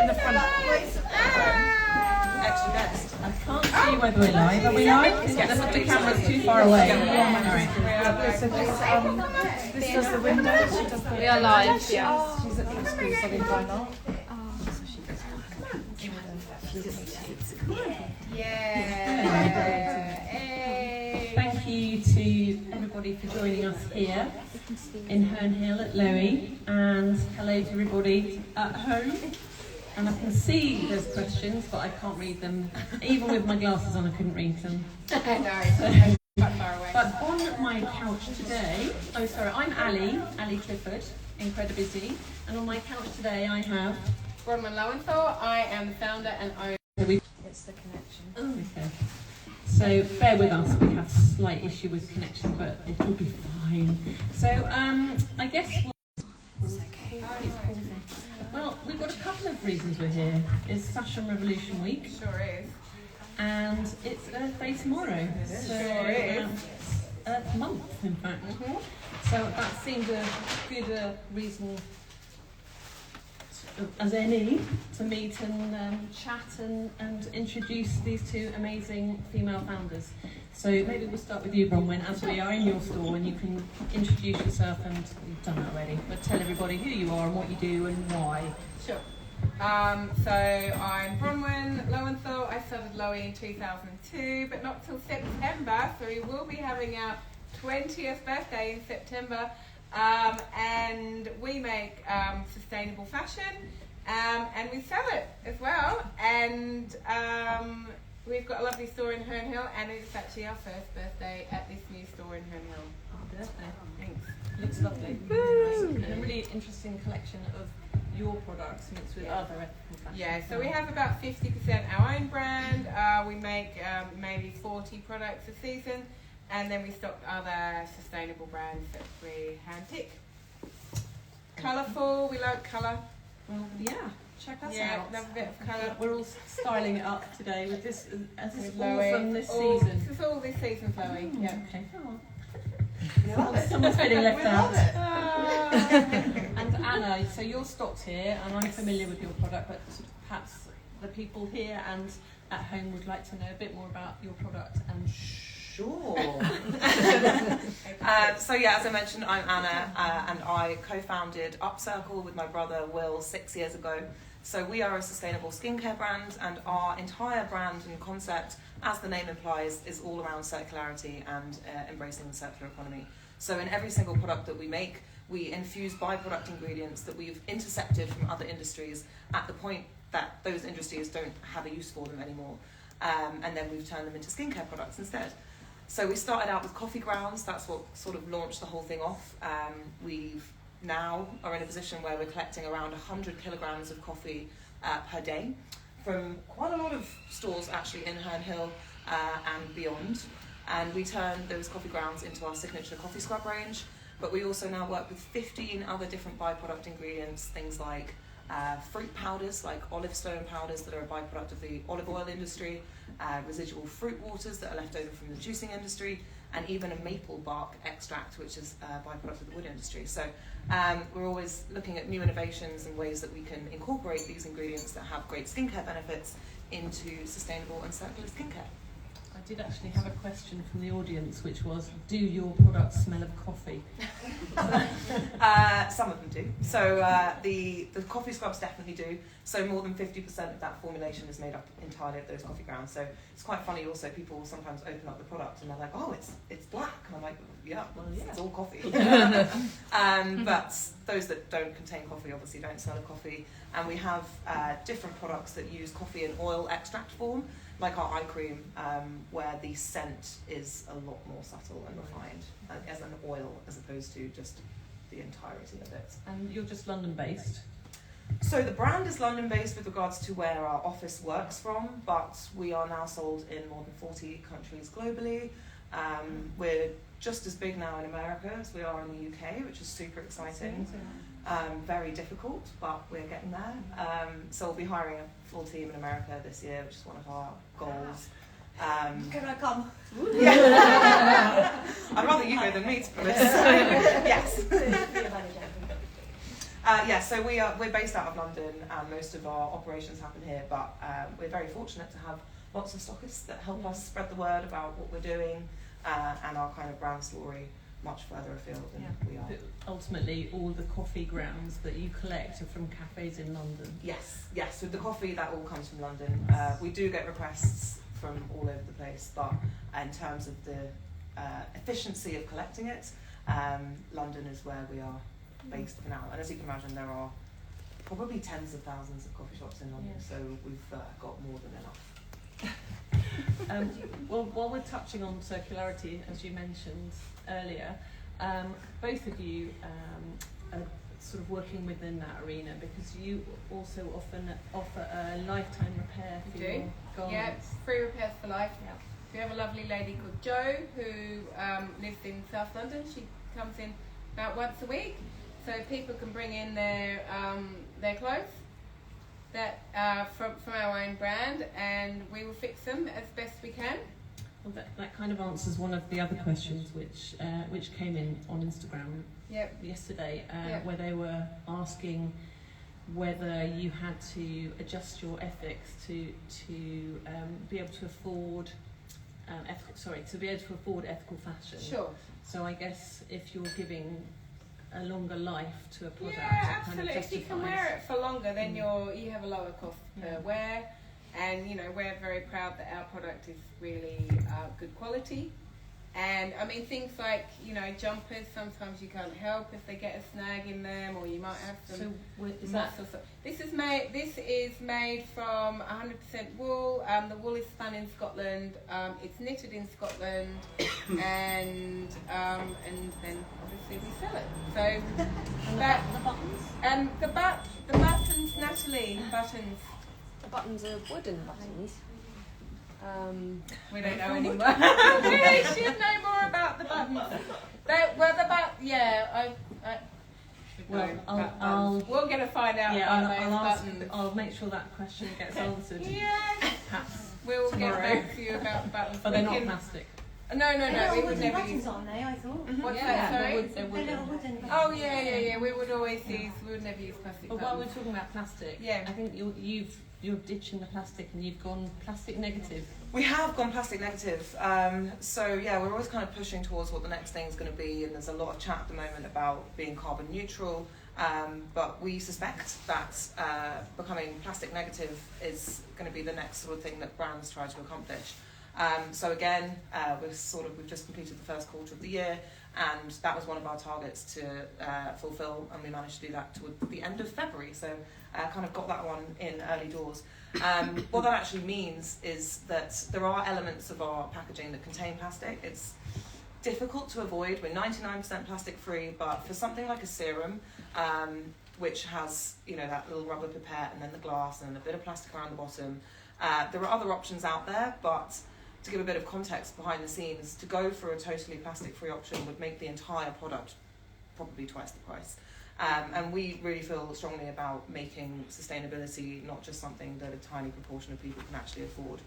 in the front. Extra guest. I can't see whether we're live. Are we live? Yeah, the camera's too far away. This does the window. We are live. Yeah. She's at the school studying fine art. Thank you to everybody for joining us here in Herne Hill at Lowie, and hello to everybody at home. And I can see there's questions, but I can't read them. Even with my glasses on, I couldn't read them. Quite far away. But on my couch today, I'm Ali Clifford, incredibly busy, and on my couch today I have Bronwyn Herne Hill. I am the founder and owner. It's the connection. Oh, okay. So bear with us, we have a slight issue with connection, but it'll be fine. So I guess well, we've got a couple of reasons we're here. It's Fashion Revolution Week. Sure is. And it's Earth Day tomorrow. Sure is. Earth Month, in fact. So that seemed a good reason as any to meet and chat and introduce these two amazing female founders. So maybe we'll start with you, Bronwyn, as we are in your store, and you can introduce yourself, and you've done that already, but tell everybody who you are and what you do and why. Sure. So I'm Bronwyn Herne Hill. I started Lowie in 2002, but not till September, so we will be having our 20th birthday in September. And we make sustainable fashion, and we sell it as well. And we've got a lovely store in Herne Hill, and it's actually our first birthday at this new store in Herne Hill. Happy birthday. Thanks. Looks lovely. And a really interesting collection of your products mixed with other ethical fashion. Yeah, so we have about 50% our own brand. We make maybe 40 products a season, and then we stock other sustainable brands that we hand pick. Colourful, we like colour. Well, yeah, check us Yeah, out. love a bit of colour. We're all styling it up today with this, as this With all Lowie. from this season. This is all this season's Lowie. Yeah. Okay. We love it. Someone's feeling left We out. love it. And Anna, so you're stocked here, and I'm familiar with your product, but perhaps the people here and at home would like to know a bit more about your product and Sure. So yeah, as I mentioned, I'm Anna, and I co-founded Upcircle with my brother Will 6 years ago. So we are a sustainable skincare brand, and our entire brand and concept, as the name implies, is all around circularity and embracing the circular economy. So in every single product that we make, we infuse byproduct ingredients that we've intercepted from other industries at the point that those industries don't have a use for them anymore. And then we've turned them into skincare products instead. So we started out with coffee grounds. That's what sort of launched the whole thing off. We've now are in a position where we're collecting around 100 kilograms of coffee per day from quite a lot of stores actually in Herne Hill and beyond. And we turn those coffee grounds into our signature coffee scrub range. But we also now work with 15 other different byproduct ingredients, things like fruit powders, like olive stone powders that are a byproduct of the olive oil industry, residual fruit waters that are left over from the juicing industry, and even a maple bark extract, which is a byproduct of the wood industry. So we're always looking at new innovations and ways that we can incorporate these ingredients that have great skincare benefits into sustainable and circular skincare. I did actually have a question from the audience, which was, do your products smell of coffee? Some of them do. So the coffee scrubs definitely do. So more than 50% of that formulation is made up entirely of those coffee grounds. So it's quite funny also, people will sometimes open up the product and they're like, oh, it's black. And I'm like, yeah, well, it's all coffee. But those that don't contain coffee obviously don't smell of coffee. And we have different products that use coffee in oil extract form, like our eye cream, where the scent is a lot more subtle and refined as an oil as opposed to just the entirety of it. And you're just London-based? So the brand is London-based with regards to where our office works from, but we are now sold in more than 40 countries globally. We're just as big now in America as we are in the UK, which is super exciting. Very difficult, but we're getting there. So we'll be hiring a full team in America this year, which is one of our goals. Can I come? Yeah. I'd rather you go than me, to be honest. Yes. So we're based out of London, and most of our operations happen here. But we're very fortunate to have lots of stockists that help us spread the word about what we're doing and our kind of brand story much further afield than we are. But ultimately, all the coffee grounds that you collect are from cafes in London. Yes. With the coffee, that all comes from London. We do get requests from all over the place, but in terms of the efficiency of collecting it, London is where we are based for now. And as you can imagine, there are probably tens of thousands of coffee shops in London, so we've got more than enough. Well, while we're touching on circularity, as you mentioned earlier, both of you are sort of working within that arena, because you also often offer a lifetime repair for your garments. Yeah, free repairs for life. Yeah. We have a lovely lady called Jo who lives in South London. She comes in about once a week, so people can bring in their clothes that from our own brand, and we will fix them as best we can. Well, that kind of answers one of the other questions which came in on Instagram yesterday, where they were asking whether you had to adjust your ethics to be able to afford ethical fashion. Sure. So I guess if you're giving a longer life to a product, yeah, it kind of absolutely. If you can wear it for longer, then you have a lower cost per wear. And we're very proud that our product is really good quality. And I mean, things like jumpers, sometimes you can't help if they get a snag in them, or you might have some. This is made from 100% wool. The wool is spun in Scotland. It's knitted in Scotland, and then obviously we sell it. So the buttons and the buttons, Natalie, buttons. The buttons are wooden buttons. We don't know anymore. We should know more about the buttons. We'll get to find out about those buttons. I'll make sure that question gets answered. Perhaps we'll tomorrow. Get back to you about the buttons. But they're not plastic. No. We would never buttons use. on there, I thought. What's that? Sorry. They're wooden. Oh yeah. We would always use. We would never use plastic. But while we're talking about plastic, I think you're ditching the plastic and you've gone plastic negative. We have gone plastic negative. We're always kind of pushing towards what the next thing is going to be, and there's a lot of chat at the moment about being carbon neutral. But we suspect that becoming plastic negative is going to be the next sort of thing that brands try to accomplish. We've just completed the first quarter of the year, and that was one of our targets to fulfill, and we managed to do that toward the end of February. So kind of got that one in early doors. What that actually means is that there are elements of our packaging that contain plastic. It's difficult to avoid. We're 99% plastic free, but for something like a serum, which has that little rubber pipette and then the glass and a bit of plastic around the bottom, there are other options out there, but to give a bit of context behind the scenes, to go for a totally plastic free option would make the entire product probably twice the price. And we really feel strongly about making sustainability not just something that a tiny proportion of people can actually afford.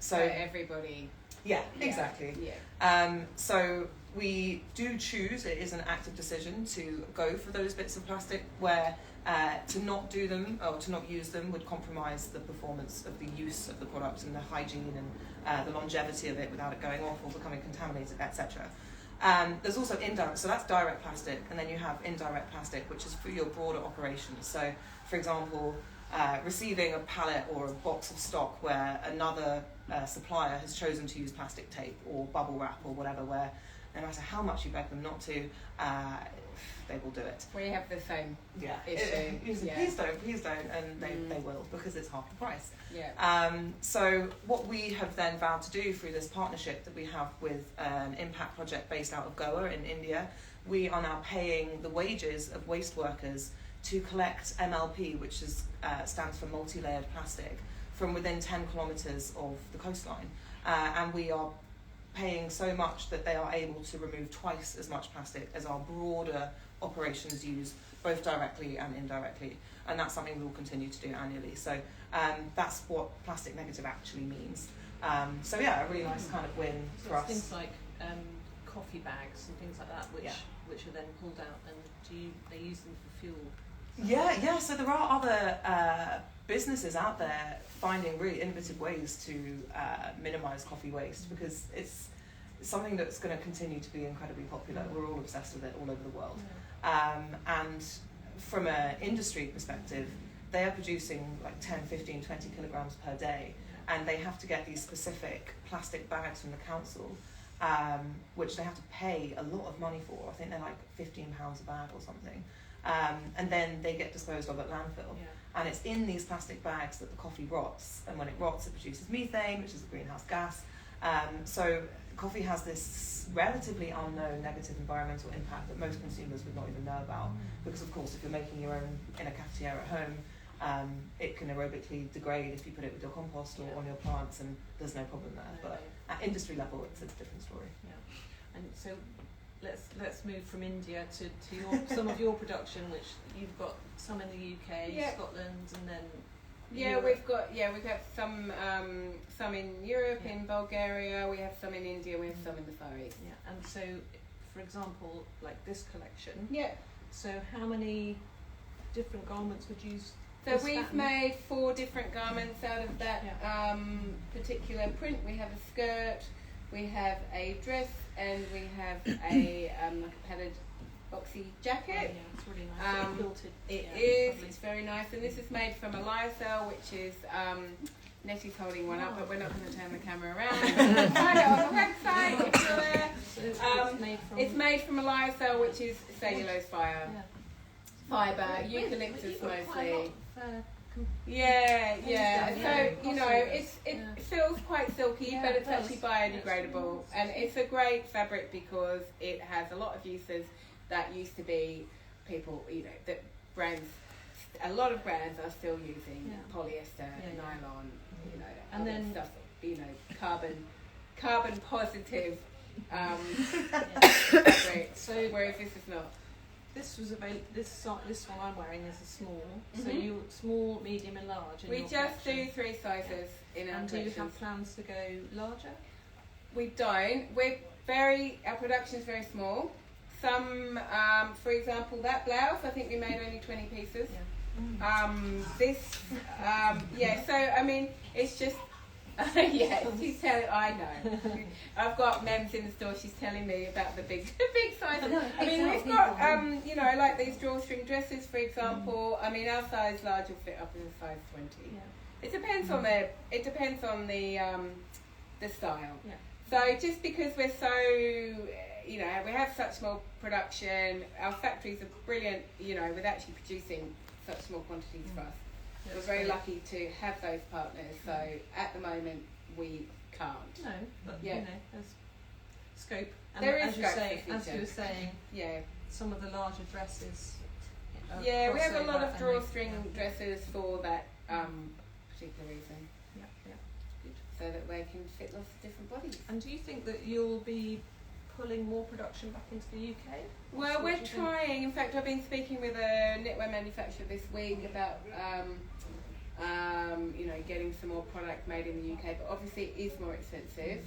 So everybody. Yeah, exactly. Yeah. So we do choose, it is an active decision to go for those bits of plastic where to not do them or to not use them would compromise the performance of the use of the product and the hygiene and the longevity of it without it going off or becoming contaminated, etc. There's also indirect, so that's direct plastic, and then you have indirect plastic, which is for your broader operations. So, for example, receiving a pallet or a box of stock where another supplier has chosen to use plastic tape or bubble wrap or whatever, where no matter how much you beg them not to, they will do it. We have the same issue. Please don't, and they will, because it's half the price. Yeah. So what we have then vowed to do through this partnership that we have with an impact project based out of Goa in India, we are now paying the wages of waste workers to collect MLP, which stands for multi-layered plastic, from within 10 kilometres of the coastline. And we are paying so much that they are able to remove twice as much plastic as our broader operations use, both directly and indirectly. And that's something we will continue to do annually. So that's what plastic negative actually means. A really nice kind of win for us. Things like coffee bags and things like that, which are then pulled out, and they use them for fuel? Yeah. So there are other businesses out there finding really innovative ways to minimise coffee waste, because it's something that's going to continue to be incredibly popular. We're all obsessed with it all over the world. And from an industry perspective, they are producing like 10, 15, 20 kilograms per day, and they have to get these specific plastic bags from the council, which they have to pay a lot of money for. I think they're like £15 a bag or something. And then they get disposed of at landfill. And it's in these plastic bags that the coffee rots, and when it rots it produces methane, which is a greenhouse gas. So coffee has this relatively unknown negative environmental impact that most consumers would not even know about, because of course if you're making your own in a cafetiere at home, it can aerobically degrade if you put it with your compost or on your plants, and there's no problem there. But at industry level it's a different story. And so let's move from India to some of your production, which you've got some in the UK, Scotland, and then we've got some in Europe, in Bulgaria. We have some in India. We have some in the Far East. And so, for example, like this collection. So how many different garments would you? So we've made 4 different garments out of that particular print. We have a skirt, we have a dress, and we have a padded boxy jacket. It's really nice. It is. It's very nice, and this is made from a lyocell, which is Nettie's holding one up, but we're not going to turn the camera around. Find it on the website if you're there. It's made from a lyocell, which is cellulose fibre, eucalyptus mostly. So it feels quite silky, but it's actually biodegradable, and it's a great fabric because it has a lot of uses that used to be people, that brands, a lot of brands are still using polyester, nylon, and then stuff, carbon positive. So whereas this is not. This was this one I'm wearing is a small. So you small, medium, and large. We just do 3 sizes in our collection. And do you have plans to go larger? We don't. Our production is very small. Some, for example, that blouse, I think we made only 20 pieces. So I mean, it's just. She's telling. I know. I've got Mems in the store. She's telling me about the big sizes. I mean, we've got like these drawstring dresses, for example. I mean, our size large will fit up in a size 20. It depends on the style. So just because we're so, we have such small production. Our factories are brilliant. With actually producing such small quantities for us. We're very lucky to have those partners, so at the moment we can't. No, but there's scope. And there is as you were saying, some of the larger dresses. We have a lot of drawstring dresses for that particular reason. Good. So that they can fit lots of different bodies. And do you think that you'll be pulling more production back into the UK? Well, we're trying. In fact, I've been speaking with a knitwear manufacturer this week about getting some more product made in the UK, but obviously it is more expensive.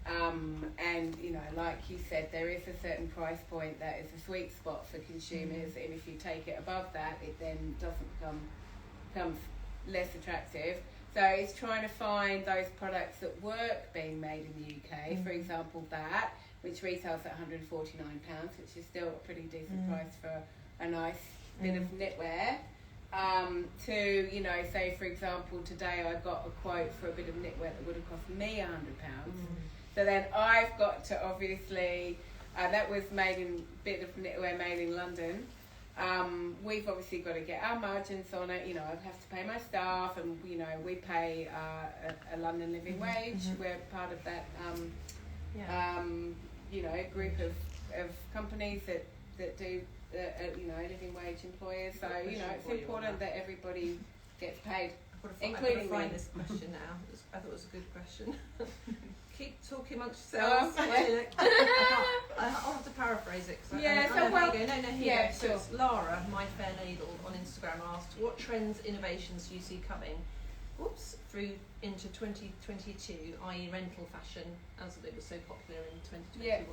And like you said, there is a certain price point that is a sweet spot for consumers, and if you take it above that, it then doesn't become less attractive. So it's trying to find those products that work being made in the UK. For example, which retails at £149, which is still a pretty decent price for a nice bit of knitwear. Say for example, today I got a quote for a bit of knitwear that would have cost me £100. So then I've got to obviously, that was bit of knitwear made in London. We've obviously got to get our margins on it. I have to pay my staff, and we pay a London living wage. We're part of that. Group of companies that do living wage employers. So it's important that everybody gets paid, including me. This question now. I thought it was a good question. Keep talking amongst yourselves. I'll have to paraphrase it. So it's Lara, My Fair Ladle, on Instagram asked, what trends, innovations do you see coming? Through into 2022, i.e. rental fashion, as it was so popular in 2021.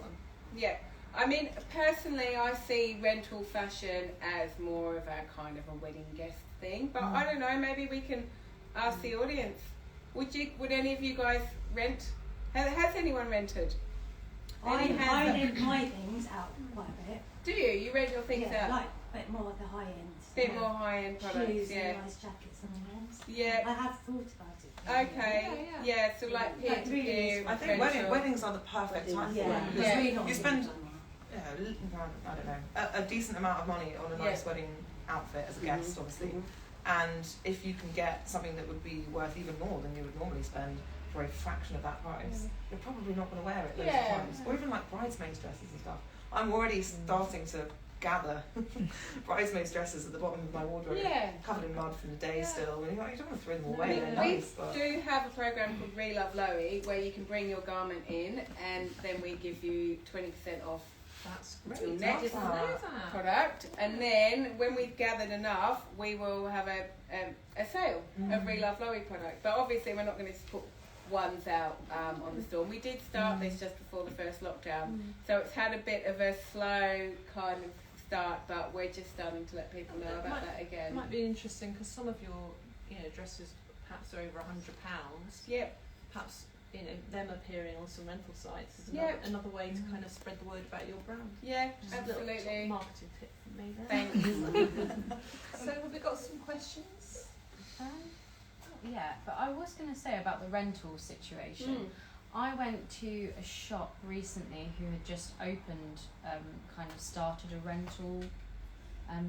Yeah. I mean, personally, I see rental fashion as more of a kind of a wedding guest thing. But I don't know, maybe we can ask the audience. Would any of you guys rent? Has anyone rented? I rent my things out quite a bit. Do you? You rent your things out? Like a bit more the high end. Bit more high end products, Shoes yeah. and nice jackets and things. Yeah. I have thought about it. Okay. Yeah. So like peer to peer. I think weddings are the perfect time for it. Because you spend, I don't know, a decent amount of money on a nice wedding outfit as a guest, obviously. And if you can get something that would be worth even more than you would normally spend for a fraction of that price, you're probably not going to wear it loads of times. Or even like bridesmaids dresses and stuff. I'm already starting to gather bridesmaids dresses at the bottom of my wardrobe, covered in mud from the day still. And you don't want to throw them away, they're nice. We do have a program called We Love Lowie where you can bring your garment in and then we give you 20% off. That's Your great. next product, and then when we've gathered enough, we will have a sale of We Love Lowie product. But obviously, we're not going to put ones out on the store. We did start this just before the first lockdown, so it's had a bit of a slow kind of start, but we're just starting to let people know about that again. It might be interesting because some of your dresses perhaps are over £100. Yep. Perhaps them appearing on some rental sites is another way to kind of spread the word about your brand. Yeah, Just a absolutely. little sort of marketing tip from me there. Thanks. So have we got some questions? Yeah, but I was going to say about the rental situation. I went to a shop recently who had just opened, kind of started a rental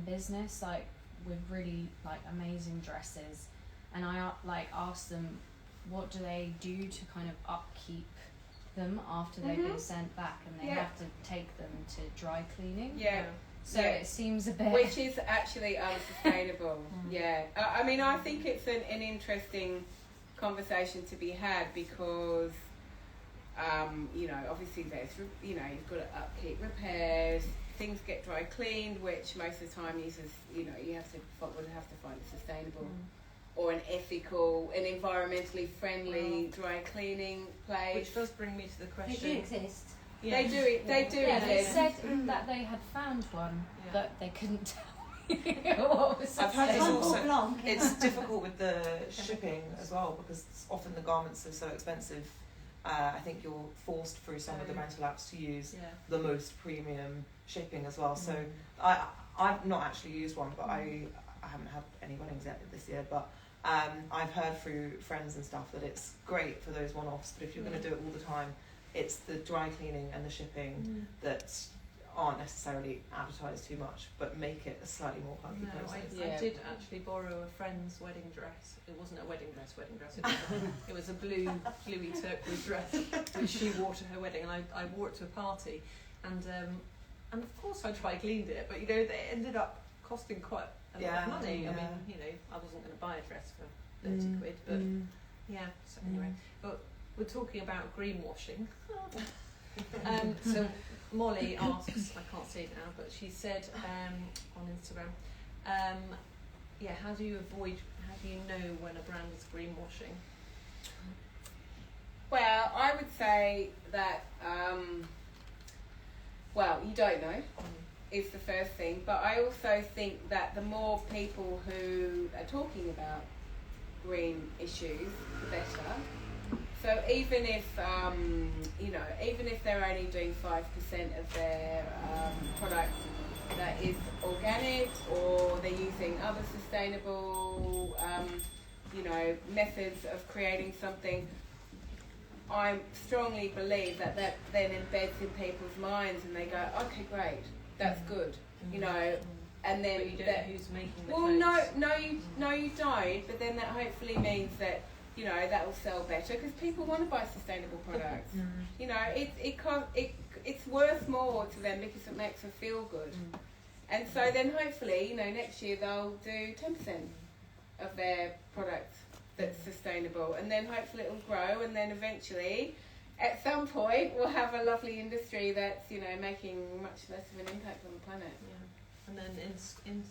business, like with really like amazing dresses, and I asked them what do they do to kind of upkeep them after they've been sent back, and they have to take them to dry cleaning. So it seems a bit... Which is actually unsustainable. I mean, I think it's an interesting conversation to be had because, obviously there's, you've got to upkeep repairs, things get dry cleaned, which most of the time uses, you have to find it sustainable or an ethical, an environmentally friendly dry cleaning place. Which does bring me to the question. They do exist. They do. Yeah, they said that they had found one, but they couldn't tell me what was I've heard this also. Blanc. It's difficult with the shipping as well because often the garments are so expensive. I think you're forced through some of the rental apps to use the most premium shipping as well. So I've not actually used one, but I haven't had any weddings yet this year. But I've heard through friends and stuff that it's great for those one-offs. But if you're going to do it all the time, it's the dry cleaning and the shipping that aren't necessarily advertised too much, but make it a slightly more clunky process. I did actually borrow a friend's wedding dress. It wasn't a wedding dress. It was a bluey turquoise dress which she wore to her wedding, and I wore it to a party, and of course I dry cleaned it, but they ended up costing quite a lot of money. I mean, I wasn't going to buy a dress for 30 quid, but so anyway, but we're talking about greenwashing. So Molly asks, I can't see it now, but she said on Instagram, how do you know when a brand is greenwashing? Well, I would say that, you don't know, is the first thing, but I also think that the more people who are talking about green issues, the better. So even if they're only doing 5% of their product that is organic, or they're using other sustainable, methods of creating something, I strongly believe that then embeds in people's minds, and they go, okay, great, that's good, and then but you don't know who's making the clothes. No, you don't. But then that hopefully means that that will sell better because people want to buy sustainable products. It's worth more to them because it makes them feel good. And so then hopefully, next year they'll do 10% of their product that's sustainable, and then hopefully it'll grow, and then eventually, at some point, we'll have a lovely industry that's making much less of an impact on the planet. And then in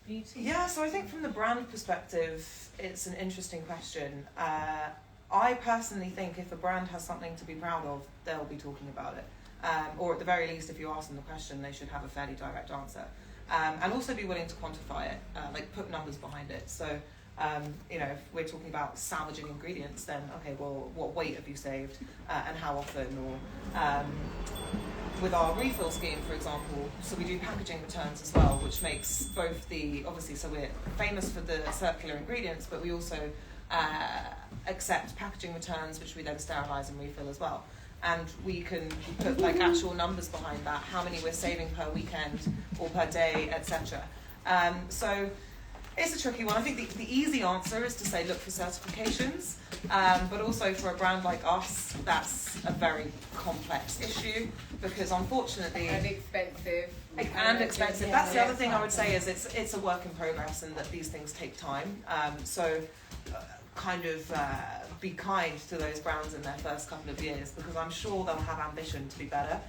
beauty. Yeah, so I think from the brand perspective, it's an interesting question. I personally think if a brand has something to be proud of, they'll be talking about it. or at the very least, if you ask them the question, they should have a fairly direct answer. And also be willing to quantify it, like put numbers behind it. So, you know, if we're talking about salvaging ingredients, then okay, well, what weight have you saved, and how often? Or with our refill scheme, for example, so we do packaging returns as well, which makes both the, obviously, so we're famous for the circular ingredients, but we also accept packaging returns, which we then sterilise and refill as well. And we can put like actual numbers behind that, how many we're saving per weekend or per day, etc. So it's a tricky one. I think the easy answer is to say look for certifications, but also for a brand like us, that's a very complex issue because unfortunately... And expensive. And expensive. That's the other thing I would say is it's a work in progress and that these things take time. So kind of be kind to those brands in their first couple of years because I'm sure they'll have ambition to be better.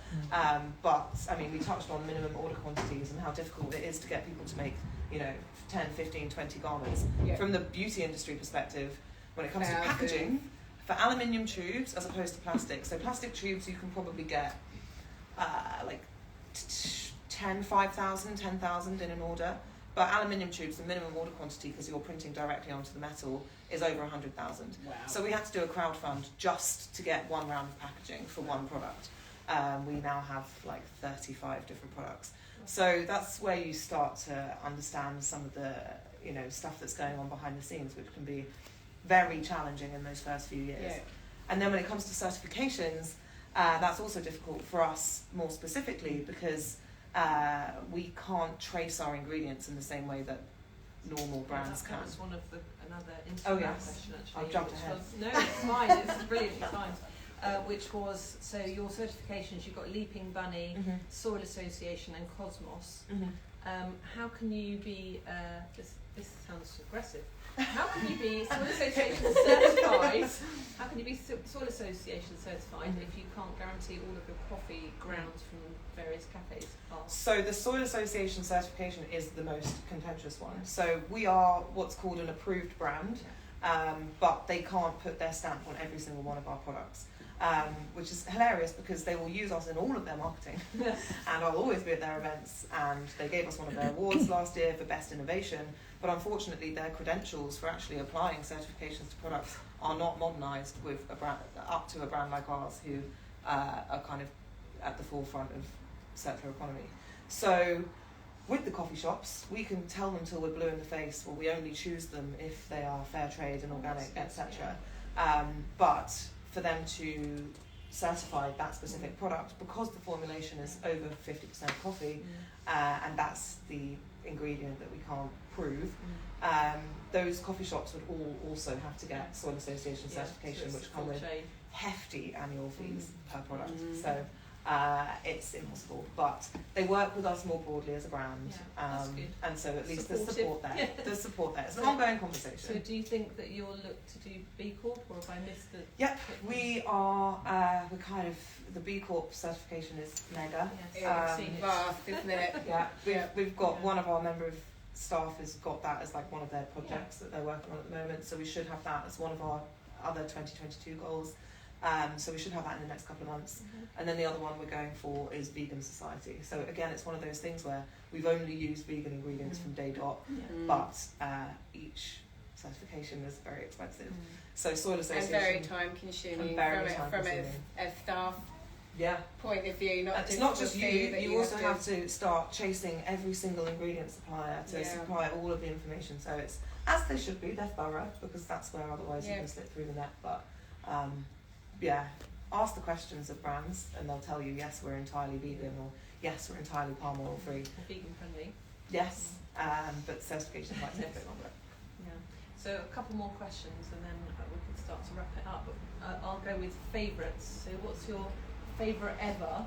But I mean, we touched on minimum order quantities and how difficult it is to get people to make, you know, 10, 15, 20 garments. Yeah. From the beauty industry perspective, when it comes to packaging, for aluminium tubes as opposed to plastic. So plastic tubes you can probably get like 5,000 in an order. But aluminium tubes, the minimum order quantity, because you're printing directly onto the metal, is over 100,000. Wow. So we had to do a crowdfund just to get one round of packaging for one product. We now have like 35 different products. So that's where you start to understand some of the, you know, stuff that's going on behind the scenes, which can be very challenging in those first few years. Yeah. And then when it comes to certifications, that's also difficult for us more specifically because we can't trace our ingredients in the same way that normal brands can. That was one of another Oh, Instagram yes. question actually. I've jumped ahead. No, it's fine. It's brilliantly fine. Which was, so your certifications, you've got Leaping Bunny, Soil Association and Cosmos. How can you be, this sounds aggressive, how can you be Soil Association certified, how can you be Soil Association certified if you can't guarantee all of your coffee grounds from various cafes are? So the Soil Association certification is the most contentious one. So we are what's called an approved brand, but they can't put their stamp on every single one of our products. Which is hilarious because they will use us in all of their marketing and I'll always be at their events, and they gave us one of their awards last year for best innovation, but unfortunately their credentials for actually applying certifications to products are not modernised with a brand, up to a brand like ours who are kind of at the forefront of circular economy. So with the coffee shops, we can tell them till we're blue in the face, well, we only choose them if they are fair trade and organic, etc. But for them to certify that specific product, because the formulation is over 50% coffee, and that's the ingredient that we can't prove, those coffee shops would all also have to get Soil Association certification, which come with hefty annual fees per product. So it's impossible, but they work with us more broadly as a brand, and so at least there's support there. There's support there. It's an ongoing conversation. So do you think that you'll look to do B Corp, or have I missed it? Yep, we are. We're kind of, the B Corp certification is mega. It's vast, isn't it? Yeah, we've got one of our member of staff has got that as like one of their projects that they're working on at the moment. So we should have that as one of our other 2022 goals. So we should have that in the next couple of months. And then the other one we're going for is Vegan Society. So again, it's one of those things where we've only used vegan ingredients from day dot, but each certification is very expensive. So Soil Association... And very time consuming from a staff point of view. It's not just you, you also have to start chasing every single ingredient supplier to supply all of the information. So it's, as they should be, they're thorough, because that's where otherwise you can slip through the net. But ask the questions of brands and they'll tell you, yes, we're entirely vegan, or yes, we're entirely palm oil free. Vegan friendly. Yes, but certification might take a bit longer. Yeah. So a couple more questions and then we can start to wrap it up. I'll go with favourites. So what's your favourite ever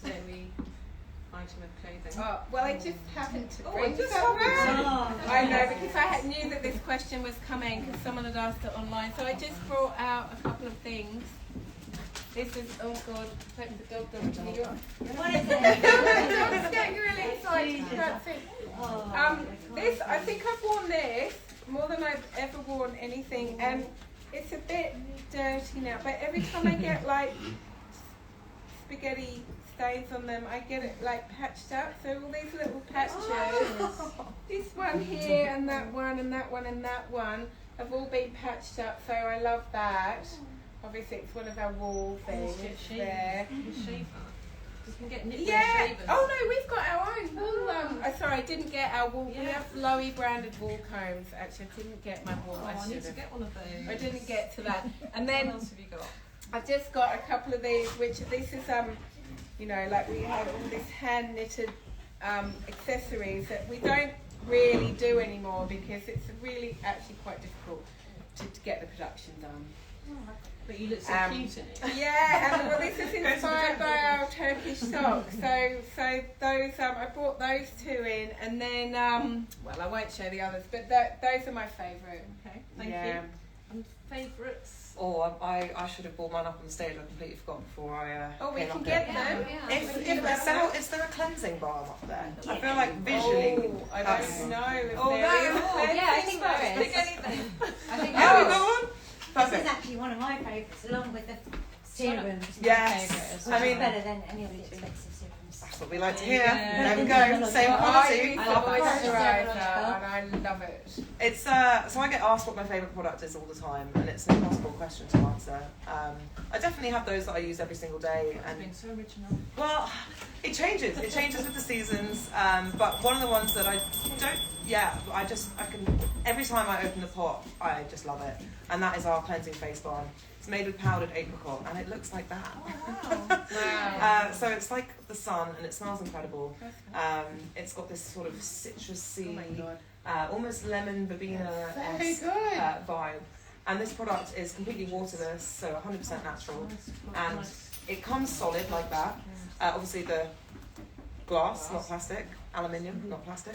item of clothing? Oh, well, I just happened to Oh, bring I just some. happened to. I know, because I knew that this question was coming because someone had asked it online. So I just brought out a couple of things. This is, oh God, hope the dog doesn't hear you. What is it? The dog's getting really excited. That's it. This, I think I've worn this more than I've ever worn anything, and it's a bit dirty now, but every time I get like spaghetti stains on them, I get it like patched up. So all these little patches, this one here and that one and that one and that one have all been patched up. So I love that. Obviously, it's one of our wall things there. You can get knitwear Yeah. shavers. Oh no, we've got our own wool. Sorry, I didn't get our wool. We have Lowie branded wool combs. Actually, I didn't get my wool. I need to get one of those. I didn't get to that. And then what else have you got? I've just got a couple of these, which this is you know, like we have all these hand knitted accessories that we don't really do anymore because it's really actually quite difficult to get the production done. But you look so cute in it. Yeah, and well, this is inspired by our Turkish socks. So those I brought those two in, and then well, I won't show the others, but those are my favourite. Okay, thank you. And favourites? Oh, I should have brought mine up on stage. I completely forgot before I Oh, we came can up get here. them. Is there a cleansing balm up there? I feel like visually. Oh, I don't know if Oh, there is. Yeah, I think there is. Pick anything. I think Oh, we there is. got one. This is Perfect. actually one of my favourites, along with the serums. Yes. Which I is mean, better than any of the expensive serums. that's what we like to hear. Yeah. There we go. Same I quality. use the moisturiser and I love it. It's so I get asked what my favourite product is all the time, and it's an impossible question to answer. I definitely have those that I use every single day, It's and been so original. well, it changes. It changes with the seasons. But one of the ones that I don't, I can every time I open the pot, I just love it, and that is our cleansing face balm. It's made with powdered apricot, and it looks like that. Wow. So it's like the sun, and it smells incredible. It's got this sort of citrusy, Oh my God. almost lemon verbena Very good. vibe. And this product is completely waterless, so 100% natural. And it comes solid like that. Obviously the glass, not plastic, aluminium, not plastic.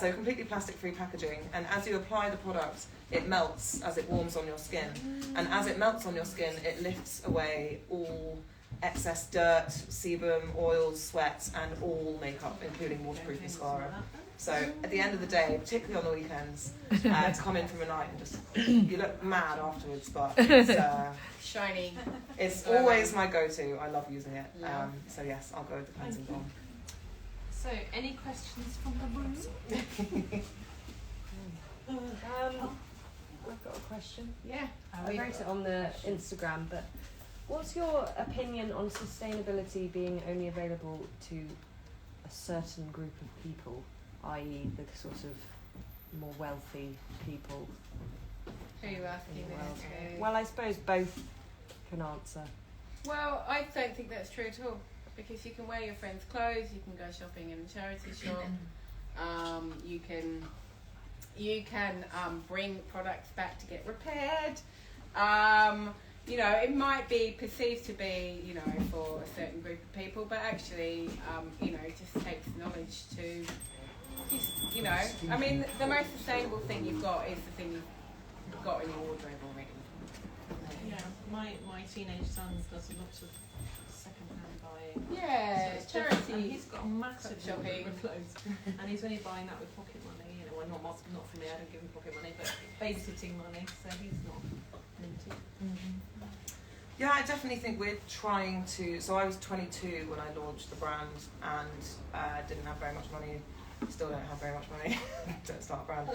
So completely plastic-free packaging. And as you apply the product, it melts as it warms on your skin. And as it melts on your skin, it lifts away all excess dirt, sebum, oils, sweat, and all makeup, including waterproof mascara. So at the end of the day, particularly on the weekends, to come in from a night and just, you look mad afterwards, but Shiny. it's always my go-to. I love using it. So yes, I'll go with the cleansing balm. So, any questions from the room? I've got a question. Yeah. I wrote it on the Instagram, but what's your opinion on sustainability being only available to a certain group of people, i.e. the sort of more wealthy people? Who are you asking in the world? this to? Well, I suppose both can answer. Well, I don't think that's true at all. Because you can wear your friend's clothes, you can go shopping in a charity shop, you can bring products back to get repaired. You know, it might be perceived to be, you know, for a certain group of people, but actually, you know, it just takes knowledge to, you know, I mean, the most sustainable thing you've got is the thing you've got in your wardrobe already. Yeah, my teenage son does lots of second-hand buying. Yeah, So it's charity. different, and he's got a massive shopping. wardrobe of clothes, and he's only buying that with pocket money. You know, well, not for me. I don't give him pocket money, but babysitting money. So he's not limited. Yeah, I definitely think we're trying to. So I was 22 when I launched the brand, and didn't have very much money. Still don't have very much money. Don't start a brand.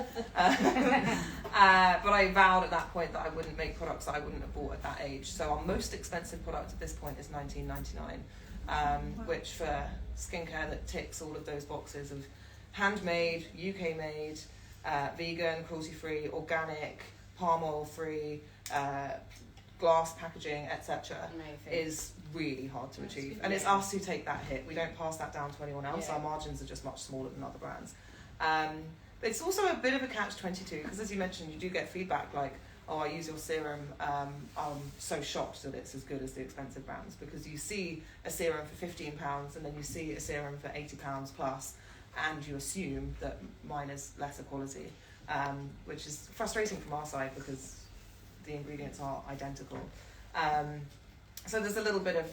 But I vowed at that point that I wouldn't make products that I wouldn't have bought at that age. So our most expensive product at this point is $19.99, which for skincare that ticks all of those boxes of handmade, UK made, vegan, cruelty-free, organic, palm oil free, glass packaging, etc. is really hard to achieve, and it's us who take that hit. We don't pass that down to anyone else. Our margins are just much smaller than other brands. It's also a bit of a catch-22 because, as you mentioned, you do get feedback like, "Oh, I use your serum. I'm so shocked that it's as good as the expensive brands," because you see a serum for £15 and then you see a serum for £80 plus, and you assume that mine is lesser quality, which is frustrating from our side because the ingredients are identical. So there's a little bit of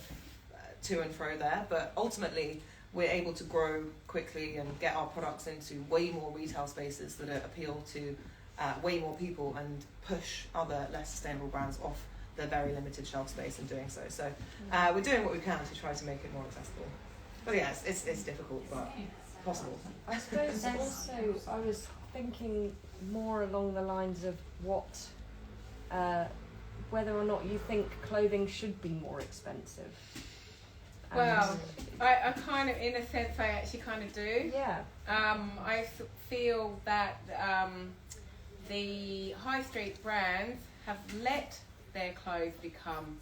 to and fro there, but ultimately we're able to grow quickly and get our products into way more retail spaces that appeal to way more people and push other less sustainable brands off the very limited shelf space in doing so. So we're doing what we can to try to make it more accessible. But yeah, it's difficult, but possible. I suppose also I was thinking more along the lines of what, whether or not you think clothing should be more expensive. Well, I kind of, in a sense, I actually kind of do. Yeah. I feel that the high street brands have let their clothes become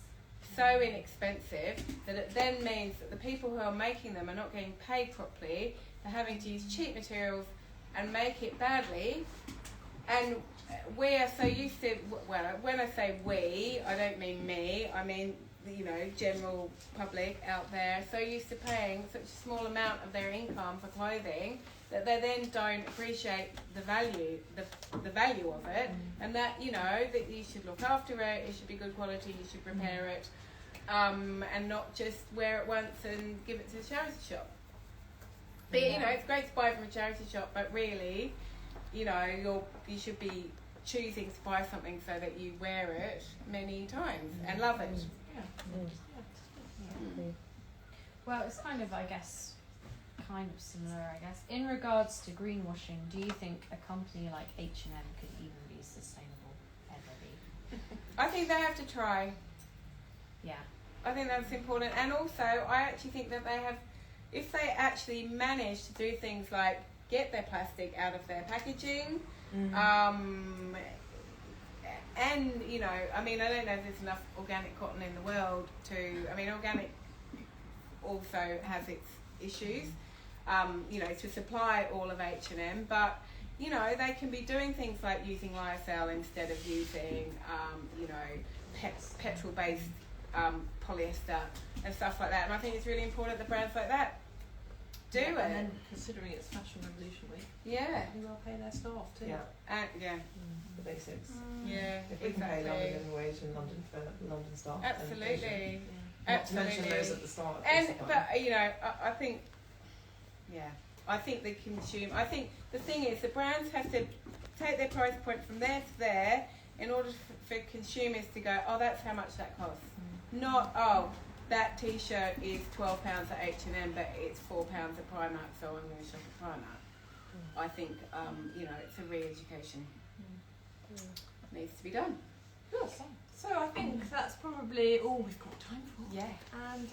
so inexpensive that it then means that the people who are making them are not getting paid properly. They're having to use cheap materials and make it badly. And we are so used to, well, when I say we, I don't mean me, I mean, you know, general public out there, so used to paying such a small amount of their income for clothing that they then don't appreciate the value of it, and that, you know, that you should look after it, it should be good quality, you should repair it, and not just wear it once and give it to the charity shop. But, you know, it's great to buy from a charity shop, but really, you know, you should be choosing to buy something so that you wear it many times and love it. Well, it's kind of, I guess, similar, I guess. In regards to greenwashing, do you think a company like H&M could even be sustainable, ever be? I think they have to try. Yeah. I think that's important. And also, I actually think that they have, if they actually manage to do things like get their plastic out of their packaging, and, you know, I mean, I don't know if there's enough organic cotton in the world to, I mean, organic also has its issues, you know, to supply all of H&M, but, you know, they can be doing things like using lyocell instead of using, you know, petrol-based polyester and stuff like that. And I think it's really important that brands like that do it. And then considering it's Fashion Revolution Week, yeah, who will pay their staff too. Yeah. Yeah. The basics. Yeah, If we can pay exactly. London living wage in London for London staff. Absolutely. Not to mention those at the start. And but, you know, I think, yeah, I think the thing is the brands have to take their price point from there to there in order for consumers to go, oh, that's how much that costs. Not, oh, that T-shirt is £12 at H&M, but it's £4 at Primark, so I'm going to shop at Primark. I think, you know, it's a re-education needs to be done. Good. So I think that's probably all we've got time for. Yeah. And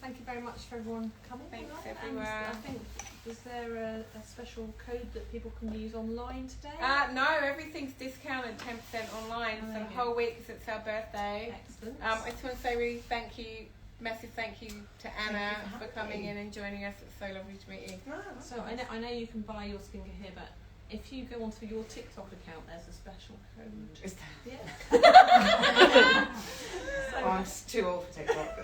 thank you very much for everyone coming. Thanks, tonight. everyone. And I think, is there a special code that people can use online today? No, everything's discounted 10% online for the whole week because it's our birthday. Excellent. I just want to say really massive thank you to Anna for coming in and joining us. It's so lovely to meet you. So I know you can buy your skincare here, but if you go onto your TikTok account, there's a special code. Is Yeah. I'm too old for TikTok.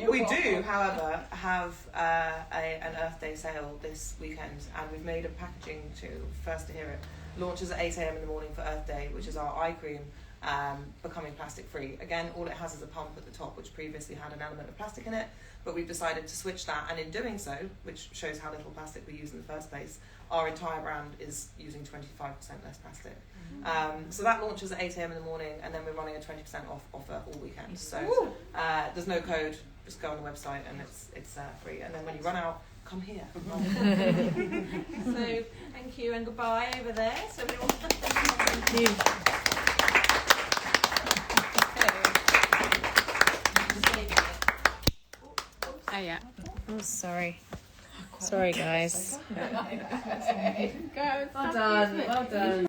We do, however, have an Earth Day sale this weekend, and we've made a packaging to, first to hear it, launches at 8 a.m. in the morning for Earth Day, which is our eye cream, becoming plastic free. Again, all it has is a pump at the top, which previously had an element of plastic in it, but we've decided to switch that, and in doing so, which shows how little plastic we use in the first place, our entire brand is using 25% less plastic. So that launches at 8 a.m. in the morning, and then we're running a 20% off offer all weekend. So there's no code, just go on the website and it's free. And then when you run out, come here. So thank you and goodbye over there. So everyone, thank you. Oh yeah. Oh, sorry. Sorry, guys. Go. Well done. Well done.